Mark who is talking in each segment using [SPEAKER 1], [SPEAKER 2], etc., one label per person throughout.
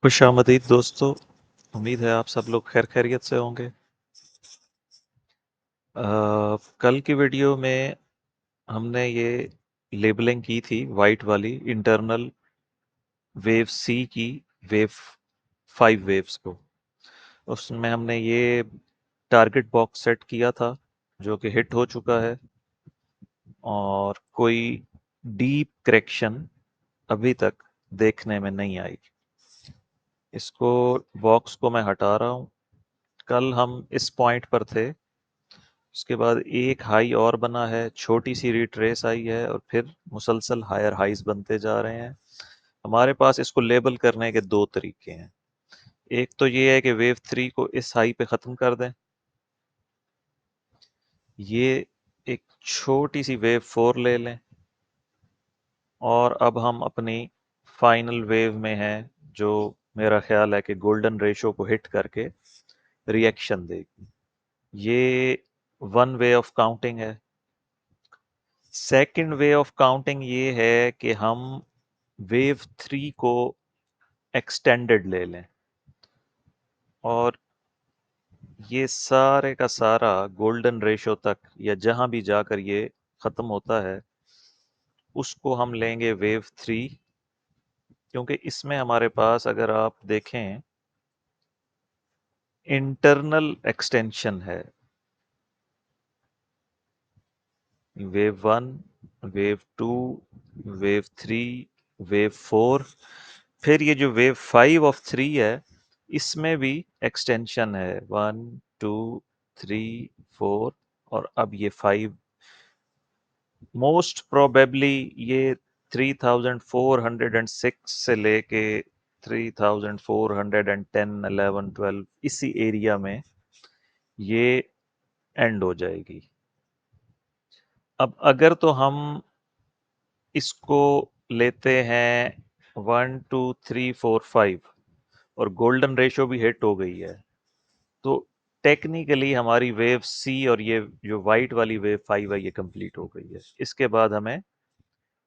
[SPEAKER 1] खुशामदीद दोस्तों। उम्मीद है आप सब लोग खैर खैरियत से होंगे। कल की वीडियो में हमने ये लेबलिंग की थी वाइट वाली इंटरनल वेव सी की वेव 5 वेव्स को। उसमें हमने ये टारगेट बॉक्स सेट किया था जो कि हिट हो चुका है और कोई डीप करेक्शन अभी तक देखने में नहीं आई। इसको बॉक्स को मैं हटा रहा हूँ। कल हम इस पॉइंट पर थे, उसके बाद एक हाई और बना है, छोटी सी रिट्रेस आई है और फिर मुसलसल हायर हाइज बनते जा रहे हैं। हमारे पास इसको लेबल करने के दो तरीके हैं। एक तो ये है कि वेव 3 को इस हाई पे ख़त्म कर दें। ये एक छोटी सी वेव 4 ले लें और अब हम अपनी फाइनल वेव में हैं, जो मेरा ख्याल है कि गोल्डन रेशो को हिट करके रिएक्शन देगी। ये वन वे ऑफ काउंटिंग है। सेकंड वे ऑफ काउंटिंग ये है कि हम वेव 3 को एक्सटेंडेड ले लें और ये सारे का सारा गोल्डन रेशो तक या जहां भी जाकर ये ख़त्म होता है उसको हम लेंगे वेव 3, क्योंकि इसमें हमारे पास अगर आप देखें इंटरनल एक्सटेंशन है। वेव 1, वेव 2, वेव 3, वेव 4, फिर ये जो वेव 5 ऑफ 3 है इसमें भी एक्सटेंशन है, 1 2 3 4 और अब ये 5। मोस्ट प्रोबेबली ये 3406 से लेके 3410 11 12 इसी एरिया में ये एंड हो जाएगी। अब अगर तो हम इसको लेते हैं 1 2 3 4 5 और गोल्डन रेशो भी हिट हो गई है, तो टेक्निकली हमारी वेव सी और ये जो वाइट वाली वेव 5 है ये कंप्लीट हो गई है। इसके बाद हमें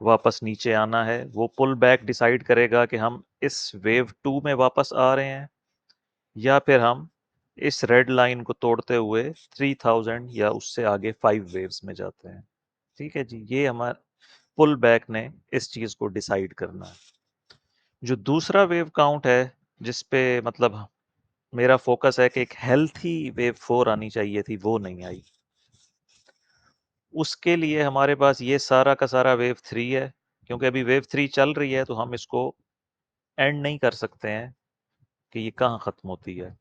[SPEAKER 1] वापस नीचे आना है। वो पुल बैक डिसाइड करेगा कि हम इस वेव 2 में वापस आ रहे हैं या फिर हम इस रेड लाइन को तोड़ते हुए 3000 या उससे आगे 5 वेव्स में जाते हैं। ठीक है जी, ये हमारा पुल बैक ने इस चीज को डिसाइड करना है। जो दूसरा वेव काउंट है जिस पे मतलब मेरा फोकस है कि एक हेल्थी वेव 4 आनी चाहिए थी, वो नहीं आई। उसके लिए हमारे पास ये सारा का सारा वेव 3 है। क्योंकि अभी वेव 3 चल रही है तो हम इसको एंड नहीं कर सकते हैं कि ये कहाँ ख़त्म होती है।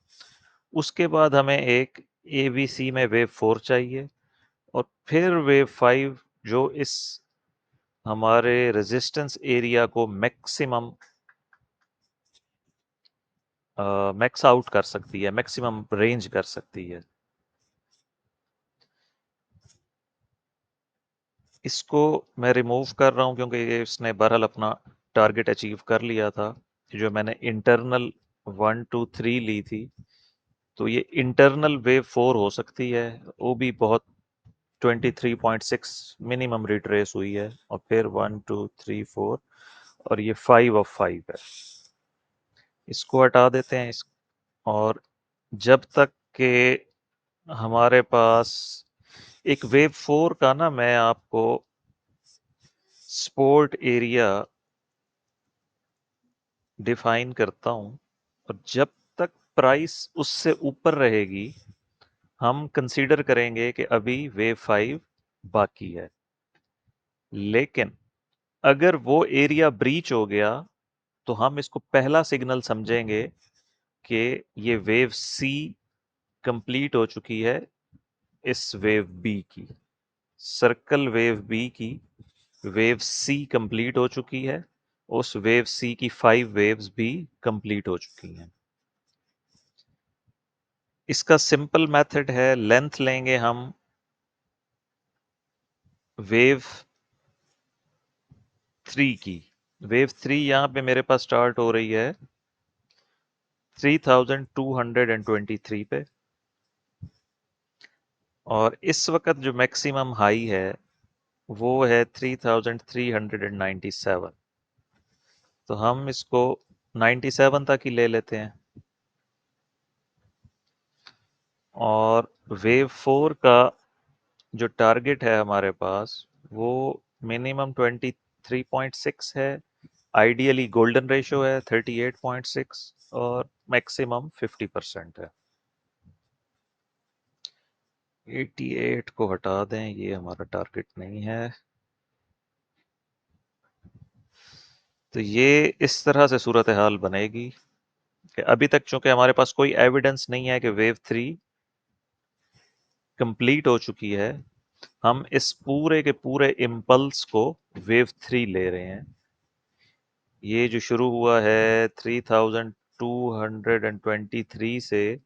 [SPEAKER 1] उसके बाद हमें एक एबीसी में वेव 4 चाहिए और फिर वेव 5 जो इस हमारे रेजिस्टेंस एरिया को मैक्सिमम मैक्स आउट कर सकती है, मैक्सिमम रेंज कर सकती है। इसको मैं रिमूव कर रहा हूँ क्योंकि ये इसने बहरहाल अपना टारगेट अचीव कर लिया था। जो मैंने इंटरनल 1 2 3 ली थी, तो ये इंटरनल वेव 4 हो सकती है। वो भी बहुत 23.6 मिनिमम रिट्रेस हुई है और फिर 1 2 3 4 और ये 5 ऑफ 5 है। इसको हटा देते हैं और जब तक के हमारे पास एक वेव 4 का ना, मैं आपको सपोर्ट एरिया डिफाइन करता हूं और जब तक प्राइस उससे ऊपर रहेगी हम कंसीडर करेंगे कि अभी वेव 5 बाकी है। लेकिन अगर वो एरिया ब्रीच हो गया तो हम इसको पहला सिग्नल समझेंगे कि ये वेव सी कंप्लीट हो चुकी है इस वेव बी की। सर्कल वेव बी की वेव सी कंप्लीट हो चुकी है, उस वेव सी की 5 वेव्स भी कंप्लीट हो चुकी हैं। इसका सिंपल मेथड है, लेंथ लेंगे हम वेव 3 की। वेव 3 यहां पे मेरे पास स्टार्ट हो रही है 3223 पे और इस वक्त जो मैक्सिमम हाई है वो है 3397। तो हम इसको 97 तक ही ले लेते हैं। और वेव 4 का जो टारगेट है हमारे पास, वो मिनिमम 23.6 है, आइडियली गोल्डन रेशो है 38.6, और मैक्सिमम 50% है। 88 को हटा दें, ये हमारा टारगेट नहीं है। तो ये इस तरह से सूरत हाल बनेगी कि अभी तक चूंकि हमारे पास कोई एविडेंस नहीं है कि वेव 3 कंप्लीट हो चुकी है, हम इस पूरे के पूरे इम्पल्स को वेव 3 ले रहे हैं। ये जो शुरू हुआ है 3223 से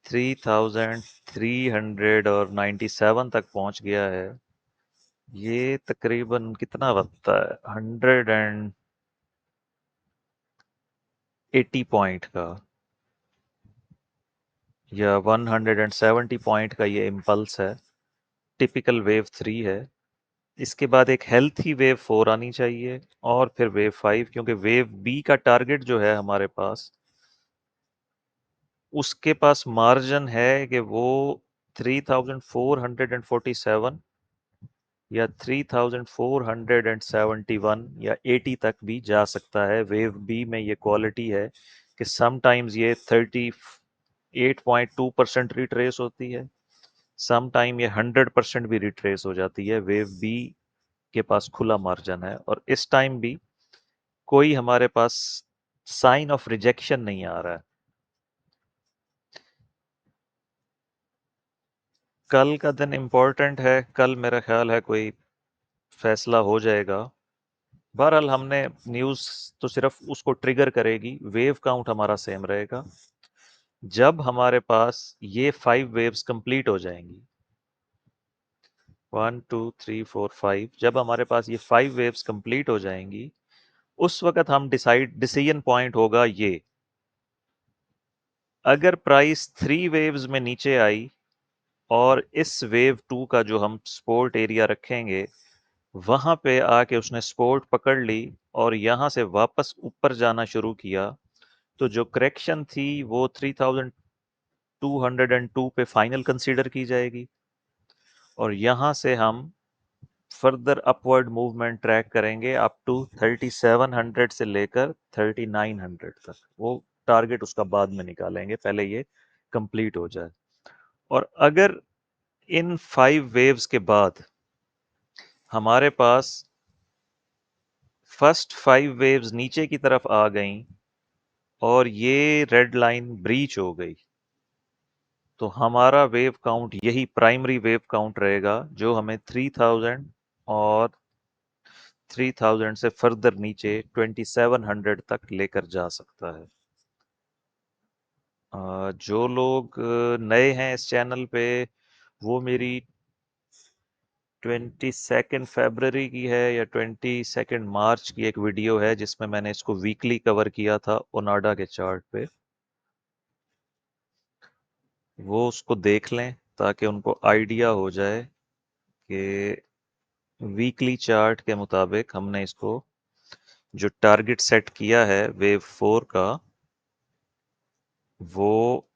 [SPEAKER 1] 3397 तक पहुंच गया है। ये तकरीबन कितना बनता है, 180 पॉइंट का या 170 पॉइंट का ये इम्पल्स है। टिपिकल वेव 3 है। इसके बाद एक हेल्थी वेव 4 आनी चाहिए, और फिर वेव 5, क्योंकि वेव बी का टारगेट जो है हमारे पास, उसके पास मार्जिन है कि वो 3447 या 3471 या 80 तक भी जा सकता है। वेव बी में ये क्वालिटी है कि समटाइम्स ये 38.2% रिट्रेस होती है, सम टाइम ये 100% भी रिट्रेस हो जाती है। वेव बी के पास खुला मार्जिन है, और इस टाइम भी कोई हमारे पास साइन ऑफ रिजेक्शन नहीं आ रहा है। कल का दिन इम्पोर्टेंट है, कल मेरा ख्याल है कोई फैसला हो जाएगा। बहरहाल हमने न्यूज़ तो सिर्फ उसको ट्रिगर करेगी, वेव काउंट हमारा सेम रहेगा। जब हमारे पास ये 5 वेव्स कंप्लीट हो जाएंगी, 1 2 3 4 5, जब हमारे पास ये 5 वेव्स कंप्लीट हो जाएंगी, उस वक्त हम डिसीजन पॉइंट होगा ये, अगर प्राइस 3 वेव्स में नीचे आई और इस वेव 2 का जो हम सपोर्ट एरिया रखेंगे, वहां पे आके उसने सपोर्ट पकड़ ली और यहां से वापस ऊपर जाना शुरू किया, तो जो करेक्शन थी वो 3202 पे फाइनल कंसीडर की जाएगी, और यहां से हम फर्दर अपवर्ड मूवमेंट ट्रैक करेंगे अप टू 3700 से लेकर 3900 तक। वो टारगेट उसका बाद में निकालेंगे, पहले ये कंप्लीट हो जाए। और अगर इन 5 वेव्स के बाद हमारे पास फर्स्ट 5 वेव्स नीचे की तरफ आ गईं और ये रेड लाइन ब्रीच हो गई, तो हमारा वेव काउंट यही प्राइमरी वेव काउंट रहेगा, जो हमें 3000 और 3000 से फर्दर नीचे 2700 तक लेकर जा सकता है। जो लोग नए हैं इस चैनल पे, वो मेरी 22 फरवरी की है या 22 मार्च की एक वीडियो है, जिसमें मैंने इसको वीकली कवर किया था ओनाडा के चार्ट पे। वो उसको देख लें ताकि उनको आइडिया हो जाए कि वीकली चार्ट के मुताबिक हमने इसको जो टारगेट सेट किया है वेव 4 का, वो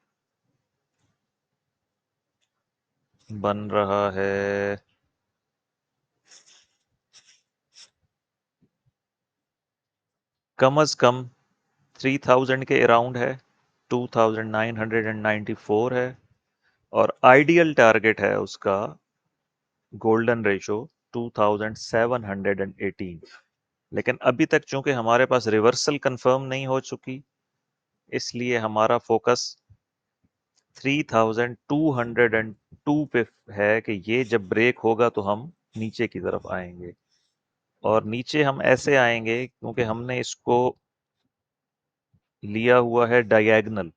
[SPEAKER 1] बन रहा है कम अज कम 3000 के अराउंड है, 2994 है, और आइडियल टारगेट है उसका गोल्डन रेशो 2718। लेकिन अभी तक चूंकि हमारे पास रिवर्सल कंफर्म नहीं हो चुकी, इसलिए हमारा फोकस 3202 पे है कि ये जब ब्रेक होगा तो हम नीचे की तरफ आएंगे। और नीचे हम ऐसे आएंगे क्योंकि हमने इसको लिया हुआ है डायगोनल,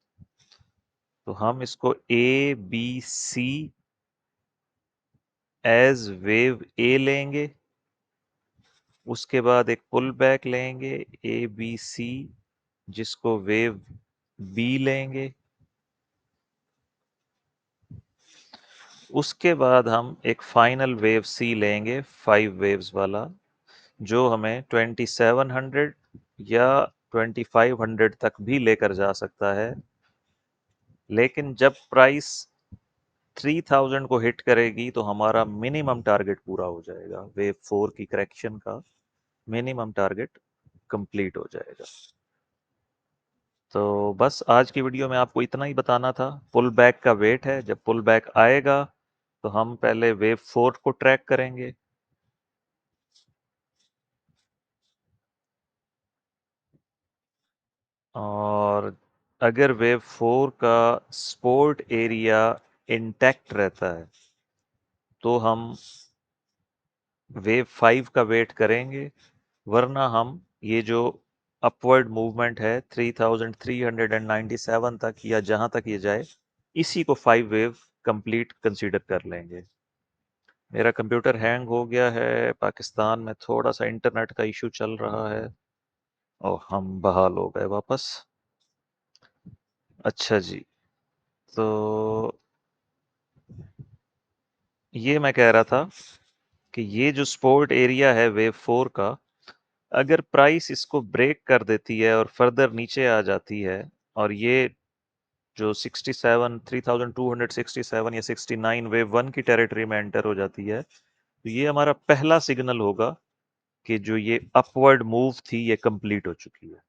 [SPEAKER 1] तो हम इसको A B C as wave A लेंगे, उसके बाद एक पुल बैक लेंगे ए बी सी, जिसको वेव बी लेंगे, उसके बाद हम एक फाइनल वेव सी लेंगे 5 वेव्स वाला, जो हमें 2700 या 2500 तक भी लेकर जा सकता है, लेकिन जब प्राइस 3000 को हिट करेगी तो हमारा मिनिमम टारगेट पूरा हो जाएगा, वेव 4 की करेक्शन का मिनिमम टारगेट कंप्लीट हो जाएगा। तो बस आज की वीडियो में आपको इतना ही बताना था। पुल बैक का वेट है, जब पुल बैक आएगा तो हम पहले वेव 4 को ट्रैक करेंगे। और अगर वेव 4 का सपोर्ट एरिया इंटैक्ट रहता है तो हम वेव 5 का वेट करेंगे, वरना हम ये जो अपवर्ड मूवमेंट है 3397 तक या जहां तक ये जाए, इसी को 5 वेव कंप्लीट कंसीडर कर लेंगे। मेरा कंप्यूटर हैंग हो गया है, पाकिस्तान में थोड़ा सा इंटरनेट का इशू चल रहा है और हम बहाल हो गए वापस। अच्छा जी, तो ये मैं कह रहा था कि ये जो सपोर्ट एरिया है वेव 4 का, अगर प्राइस इसको ब्रेक कर देती है और फर्दर नीचे आ जाती है और ये जो 67 3267 या 69 वेव 1 की टेरिटरी में एंटर हो जाती है, तो ये हमारा पहला सिग्नल होगा कि जो ये अपवर्ड मूव थी ये कंप्लीट हो चुकी है।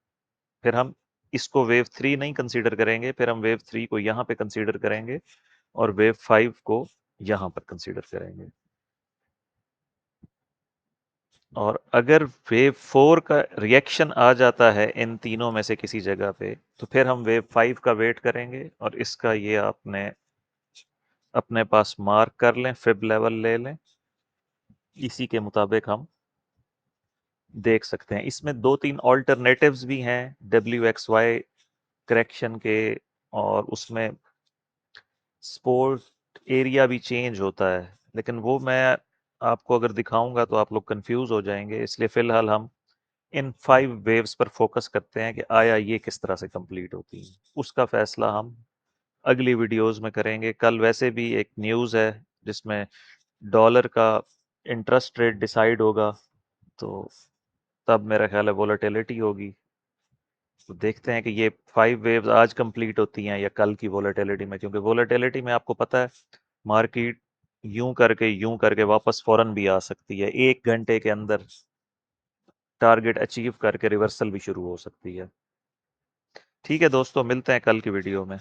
[SPEAKER 1] फिर हम इसको वेव 3 नहीं कंसीडर करेंगे, फिर हम वेव 3 को यहाँ पे कंसीडर करेंगे और वेव 5 को यहाँ पर कंसीडर करेंगे। और अगर वेव 4 का रिएक्शन आ जाता है इन तीनों में से किसी जगह पे, तो फिर हम वेव 5 का वेट करेंगे और इसका ये आपने अपने पास मार्क कर लें, फिब लेवल ले लें, इसी के मुताबिक हम देख सकते हैं। इसमें 2-3 ऑल्टरनेटिव्स भी हैं WXY करेक्शन के, और उसमें स्पोर्ट एरिया भी चेंज होता है, लेकिन वो मैं आपको अगर दिखाऊंगा तो आप लोग कंफ्यूज हो जाएंगे, इसलिए फ़िलहाल हम इन 5 वेव्स पर फोकस करते हैं कि आया ये किस तरह से कंप्लीट होती है। उसका फैसला हम अगली वीडियोस में करेंगे। कल वैसे भी एक न्यूज़ है जिसमें डॉलर का इंटरेस्ट रेट डिसाइड होगा, तो तब मेरा ख्याल है वोलेटिलिटी होगी। तो देखते हैं कि ये 5 वेव्स आज कंप्लीट होती हैं या कल की वोलेटिलिटी में, क्योंकि वोलेटिलिटी में आपको पता है मार्केट यूं करके वापस फौरन भी आ सकती है, 1 घंटे के अंदर टारगेट अचीव करके रिवर्सल भी शुरू हो सकती है। ठीक है दोस्तों, मिलते हैं कल की वीडियो में।